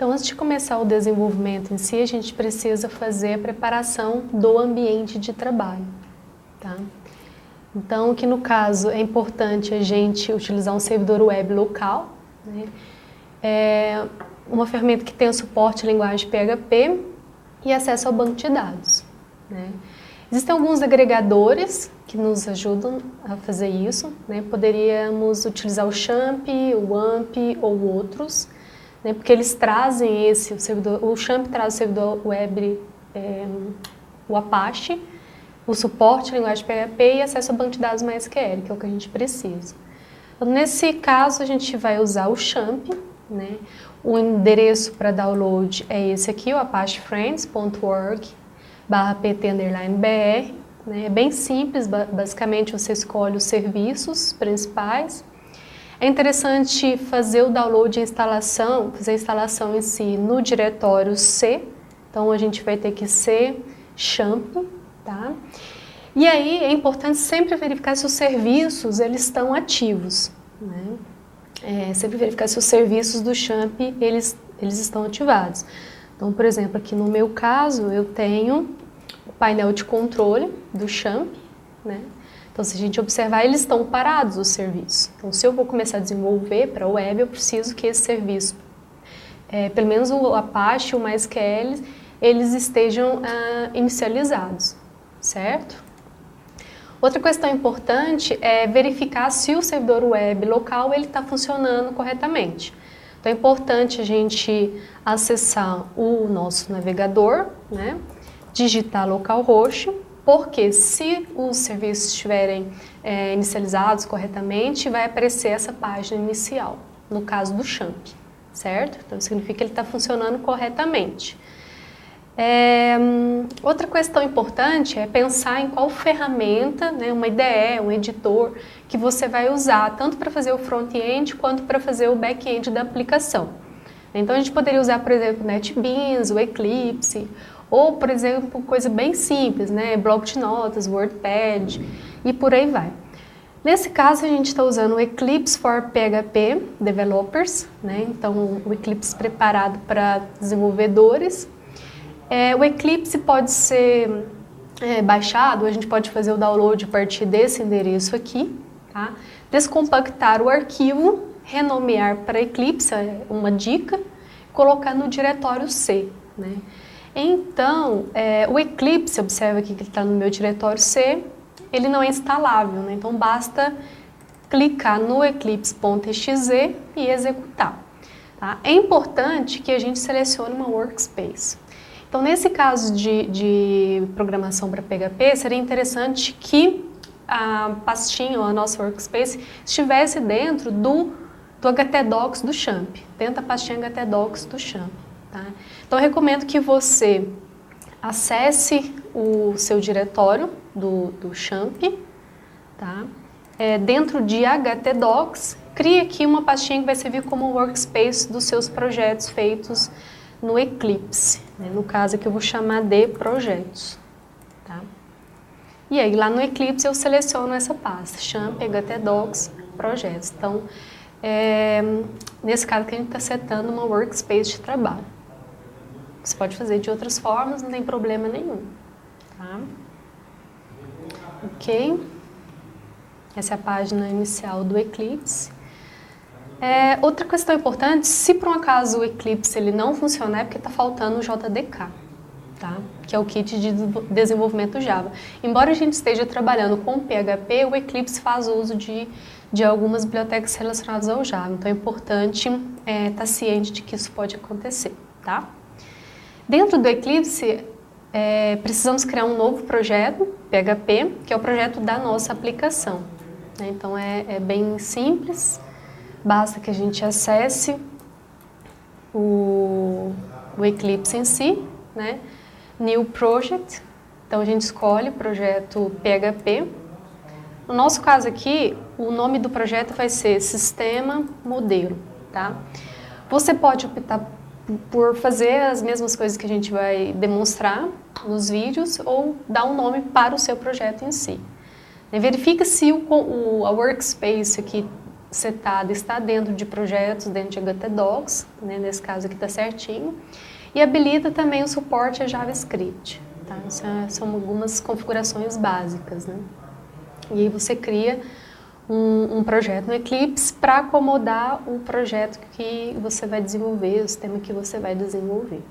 Então, antes de começar o desenvolvimento em si, a gente precisa fazer a preparação do ambiente de trabalho, tá? Então, aqui no caso, é importante a gente utilizar um servidor web local, né? Uma ferramenta que tenha suporte à linguagem PHP e acesso ao banco de dados, né? Existem alguns agregadores que nos ajudam a fazer isso, né? Poderíamos utilizar o Champ, o AMP ou outros, né? Porque eles trazem o servidor, o Champ traz o servidor web, o Apache, o suporte à linguagem PHP e acesso ao banco de dados MySQL, que é o que a gente precisa. Então, nesse caso, a gente vai usar o Champ, né? O endereço para download é esse aqui, o apachefriends.org/pt_br, né? É bem simples, basicamente você escolhe os serviços principais. É interessante fazer o download e fazer a instalação em si no diretório C, então a gente vai ter que ser champ, tá? E aí é importante sempre verificar se os serviços eles estão ativos, né? Sempre verificar se os serviços do Champ eles estão ativados. Então, por exemplo, aqui no meu caso, eu tenho o painel de controle do Champ, né? Então, se a gente observar, eles estão parados, os serviços. Então, se eu vou começar a desenvolver para a web, eu preciso que esse serviço, pelo menos o Apache, o MySQL, eles estejam inicializados, certo? Outra questão importante é verificar se o servidor web local ele está funcionando corretamente. Então é importante a gente acessar o nosso navegador, né? Digitar localhost, porque se os serviços estiverem inicializados corretamente, vai aparecer essa página inicial, no caso do Champ, certo? Então significa que ele está funcionando corretamente. Outra questão importante é pensar em qual ferramenta, né, uma IDE, um editor, que você vai usar, tanto para fazer o front-end quanto para fazer o back-end da aplicação. Então a gente poderia usar, por exemplo, o NetBeans, o Eclipse, ou, por exemplo, coisa bem simples, né, bloco de notas, WordPad e por aí vai. Nesse caso a gente está usando o Eclipse for PHP Developers, né, então o Eclipse preparado para desenvolvedores. O Eclipse pode ser baixado, a gente pode fazer o download a partir desse endereço aqui, tá? Descompactar o arquivo, renomear para Eclipse, é uma dica, colocar no diretório C, né? Então, o Eclipse, observa aqui que ele está no meu diretório C, ele não é instalável, né? Então basta clicar no eclipse.exe e executar, tá? É importante que a gente selecione uma workspace. Então, nesse caso de programação para PHP, seria interessante que a pastinha ou a nossa workspace estivesse dentro do htdocs do Champ, dentro da pastinha htdocs do Champ, tá? Então, eu recomendo que você acesse o seu diretório do Champ, tá? Dentro de htdocs, crie aqui uma pastinha que vai servir como workspace dos seus projetos feitos no Eclipse, né? No caso aqui eu vou chamar de projetos, tá? E aí lá no Eclipse eu seleciono essa pasta, Champ, htdocs, projetos. Então, nesse caso aqui a gente está setando uma workspace de trabalho. Você pode fazer de outras formas, não tem problema nenhum, tá? Ok? Essa é a página inicial do Eclipse. Outra questão importante, se por um acaso o Eclipse ele não funcionar, é porque está faltando o JDK, tá? Que é o kit de desenvolvimento Java. Embora a gente esteja trabalhando com PHP, o Eclipse faz uso de algumas bibliotecas relacionadas ao Java. Então é importante estar ciente de que isso pode acontecer, tá? Dentro do Eclipse, precisamos criar um novo projeto, PHP, que é o projeto da nossa aplicação, né? Então é bem simples. Basta que a gente acesse o Eclipse em si, né? New Project, então a gente escolhe o projeto PHP. No nosso caso aqui, o nome do projeto vai ser Sistema Modelo, tá? Você pode optar por fazer as mesmas coisas que a gente vai demonstrar nos vídeos ou dar um nome para o seu projeto em si. Verifica se a workspace aqui setada está dentro de projetos, dentro de HTDocs, né, nesse caso aqui está certinho, e habilita também o suporte a JavaScript. Tá? São algumas configurações básicas, né? E aí você cria um projeto no Eclipse para acomodar o projeto que você vai desenvolver, o sistema que você vai desenvolver.